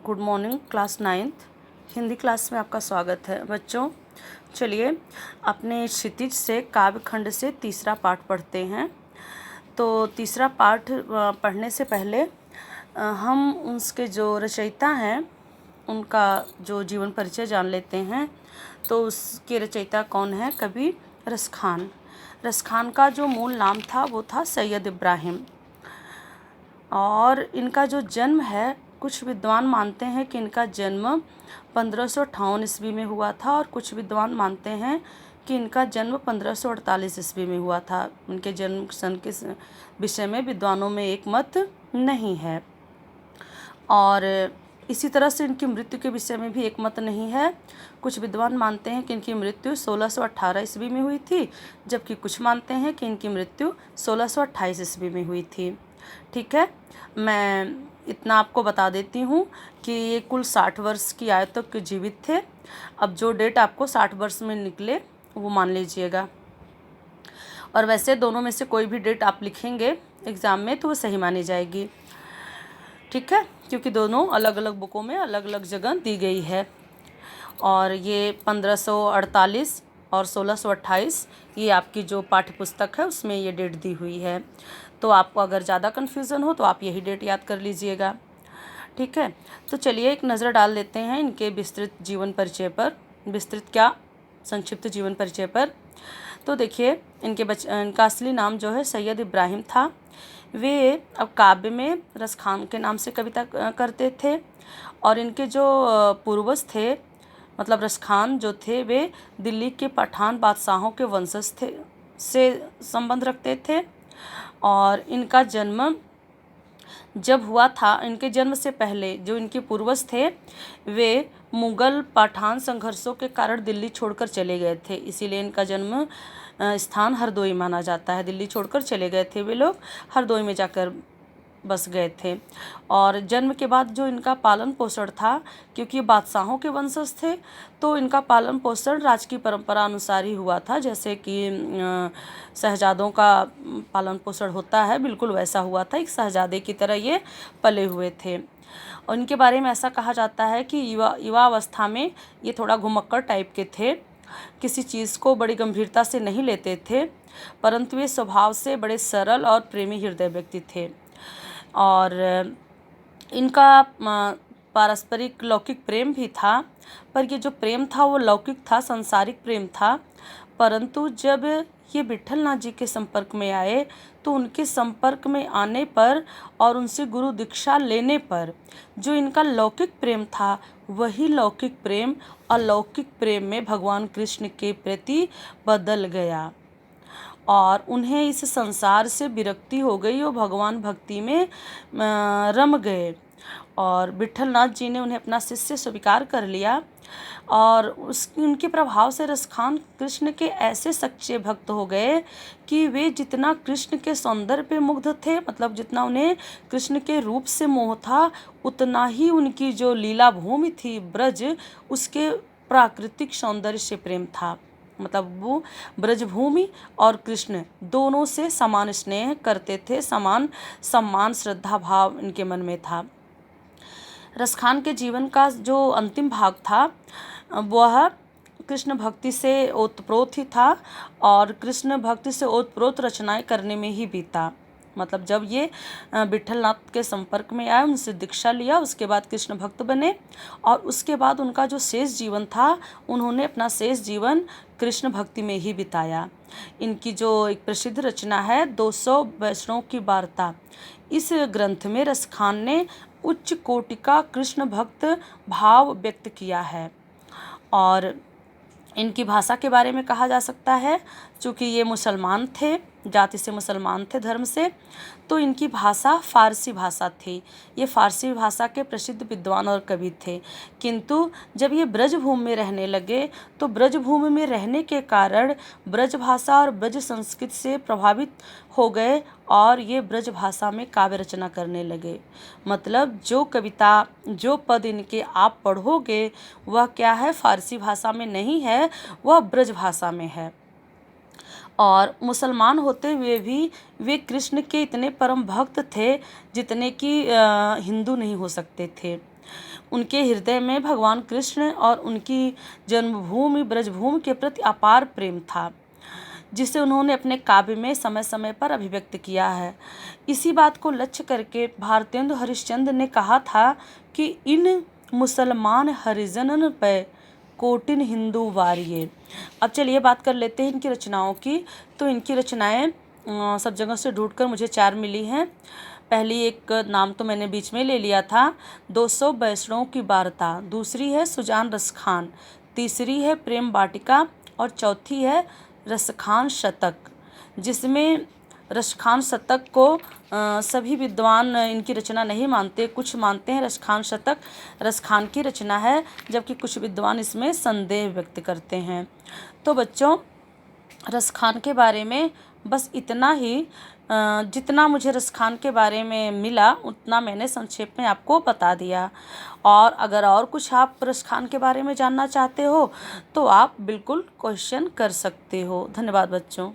Good morning class 9th Hindi class में आपका स्वागत है बच्चों। चलिए अपने क्षितिज से काव्य खंड से तीसरा पाठ पढ़ते हैं। तो तीसरा पाठ पढ़ने से पहले हम उसके जो रचयिता हैं उनका जो जीवन परिचय जान लेते हैं। तो उसके रचयिता कौन है? कवि रसखान। रसखान का जो मूल नाम था वो था सैयद इब्राहिम, और इनका जो जन्म है, कुछ विद्वान मानते हैं कि इनका जन्म 1558 ईस्वी में हुआ था, और कुछ विद्वान मानते हैं कि इनका जन्म 1548 ईस्वी में हुआ था। उनके जन्म सन के विषय में विद्वानों में एक मत नहीं है, और इसी तरह से इनकी मृत्यु के विषय में भी एक मत नहीं है। कुछ विद्वान मानते हैं कि इनकी मृत्यु 1618 ईस्वी में हुई थी, जबकि कुछ मानते हैं कि इनकी मृत्यु 1628 ईस्वी में हुई थी। ठीक है, मैं इतना आपको बता देती हूँ कि ये कुल 60 वर्ष की आयु तक जीवित थे। अब जो डेट आपको 60 वर्ष में निकले वो मान लीजिएगा, और वैसे दोनों में से कोई भी डेट आप लिखेंगे एग्ज़ाम में तो वो सही मानी जाएगी। ठीक है, क्योंकि दोनों अलग अलग बुकों में अलग अलग जगह दी गई है। और ये 1548 और 1628 ये आपकी जो पाठ्य पुस्तक है उसमें ये डेट दी हुई है। तो आपको अगर ज़्यादा कन्फ्यूज़न हो तो आप यही डेट याद कर लीजिएगा। ठीक है, तो चलिए एक नज़र डाल लेते हैं इनके विस्तृत जीवन परिचय पर। विस्तृत क्या, संक्षिप्त जीवन परिचय पर। तो देखिए इनका असली नाम जो है सैयद इब्राहिम था। वे अब काव्य में रसखान के नाम से कविता करते थे, और इनके जो पूर्वज थे, मतलब रसखान जो थे, वे दिल्ली के पठान बादशाहों के वंशज थे से संबंध रखते थे। और इनका जन्म जब हुआ था, इनके जन्म से पहले जो इनके पूर्वज थे वे मुग़ल पठान संघर्षों के कारण दिल्ली छोड़कर चले गए थे, इसीलिए इनका जन्म स्थान हरदोई माना जाता है। दिल्ली छोड़कर चले गए थे वे लोग, हरदोई में जाकर बस गए थे। और जन्म के बाद जो इनका पालन पोषण था, क्योंकि बादशाहों के वंशज थे, तो इनका पालन पोषण राजकीय परंपरा अनुसार ही हुआ था। जैसे कि शहजादों का पालन पोषण होता है, बिल्कुल वैसा हुआ था। एक शहजादे की तरह ये पले हुए थे। और इनके बारे में ऐसा कहा जाता है कि युवा अवस्था में ये थोड़ा घुमक्कड़ टाइप के थे, किसी चीज़ को बड़ी गंभीरता से नहीं लेते थे, परंतु ये स्वभाव से बड़े सरल और प्रेमी हृदय व्यक्ति थे। और इनका पारस्परिक लौकिक प्रेम भी था, पर ये जो प्रेम था वो लौकिक था, सांसारिक प्रेम था। परंतु जब ये विट्ठलनाथ जी के संपर्क में आए तो उनके संपर्क में आने पर और उनसे गुरु दीक्षा लेने पर जो इनका लौकिक प्रेम था, वही लौकिक प्रेम अलौकिक प्रेम में भगवान कृष्ण के प्रति बदल गया, और उन्हें इस संसार से विरक्ति हो गई और भगवान भक्ति में रम गए। और विट्ठलनाथ जी ने उन्हें अपना शिष्य स्वीकार कर लिया, और उनके प्रभाव से रसखान कृष्ण के ऐसे सच्चे भक्त हो गए कि वे जितना कृष्ण के सौंदर्य पे मुग्ध थे, मतलब जितना उन्हें कृष्ण के रूप से मोह था, उतना ही उनकी जो लीला भूमि थी ब्रज, उसके प्राकृतिक सौंदर्य से प्रेम था। मतलब वो ब्रजभूमि और कृष्ण दोनों से समान स्नेह करते थे, समान सम्मान श्रद्धा भाव इनके मन में था। रसखान के जीवन का जो अंतिम भाग था वह कृष्ण भक्ति से ओतप्रोत ही था, और कृष्ण भक्ति से ओतप्रोत रचनाएं करने में ही बीता। मतलब जब ये विट्ठलनाथ के संपर्क में आए, उनसे दीक्षा लिया, उसके बाद कृष्ण भक्त बने, और उसके बाद उनका जो शेष जीवन था, उन्होंने अपना शेष जीवन कृष्ण भक्ति में ही बिताया। इनकी जो एक प्रसिद्ध रचना है 200 वैष्णव की वार्ता, इस ग्रंथ में रसखान ने उच्च कोटि का कृष्ण भक्त भाव व्यक्त किया है। और इनकी भाषा के बारे में कहा जा सकता है, चूँकि ये मुसलमान थे, जाति से मुसलमान थे, धर्म से, तो इनकी भाषा फ़ारसी भाषा थी। ये फ़ारसी भाषा के प्रसिद्ध विद्वान और कवि थे। किंतु जब ये ब्रजभूमि में रहने लगे तो ब्रजभूमि में रहने के कारण ब्रज भाषा और ब्रज संस्कृत से प्रभावित हो गए, और ये ब्रज भाषा में काव्य रचना करने लगे। मतलब जो कविता, जो पद इनके आप पढ़ोगे वह क्या है, फ़ारसी भाषा में नहीं है, वह ब्रज भाषा में है। और मुसलमान होते हुए भी वे कृष्ण के इतने परम भक्त थे जितने कि हिंदू नहीं हो सकते थे। उनके हृदय में भगवान कृष्ण और उनकी जन्मभूमि ब्रजभूमि के प्रति अपार प्रेम था, जिसे उन्होंने अपने काव्य में समय समय पर अभिव्यक्त किया है। इसी बात को लक्ष्य करके भारतेंदु हरिश्चंद्र ने कहा था कि इन मुसलमान हरिजनन पे कोटिन हिंदू वारिये। अब चलिए बात कर लेते हैं इनकी रचनाओं की। तो इनकी रचनाएं सब जगह से ढूंढकर मुझे 4 मिली हैं। पहली एक नाम तो मैंने बीच में ले लिया था, 200 वैष्णवों की वार्ता। दूसरी है सुजान रसखान। तीसरी है प्रेम वाटिका। और चौथी है रसखान शतक, जिसमें रसखान शतक को सभी विद्वान इनकी रचना नहीं मानते। कुछ मानते हैं रसखान शतक रसखान की रचना है, जबकि कुछ विद्वान इसमें संदेह व्यक्त करते हैं। तो बच्चों, रसखान के बारे में बस इतना ही। जितना मुझे रसखान के बारे में मिला उतना मैंने संक्षेप में आपको बता दिया। और अगर और कुछ आप रसखान के बारे में जानना चाहते हो तो आप बिल्कुल क्वेश्चन कर सकते हो। धन्यवाद बच्चों।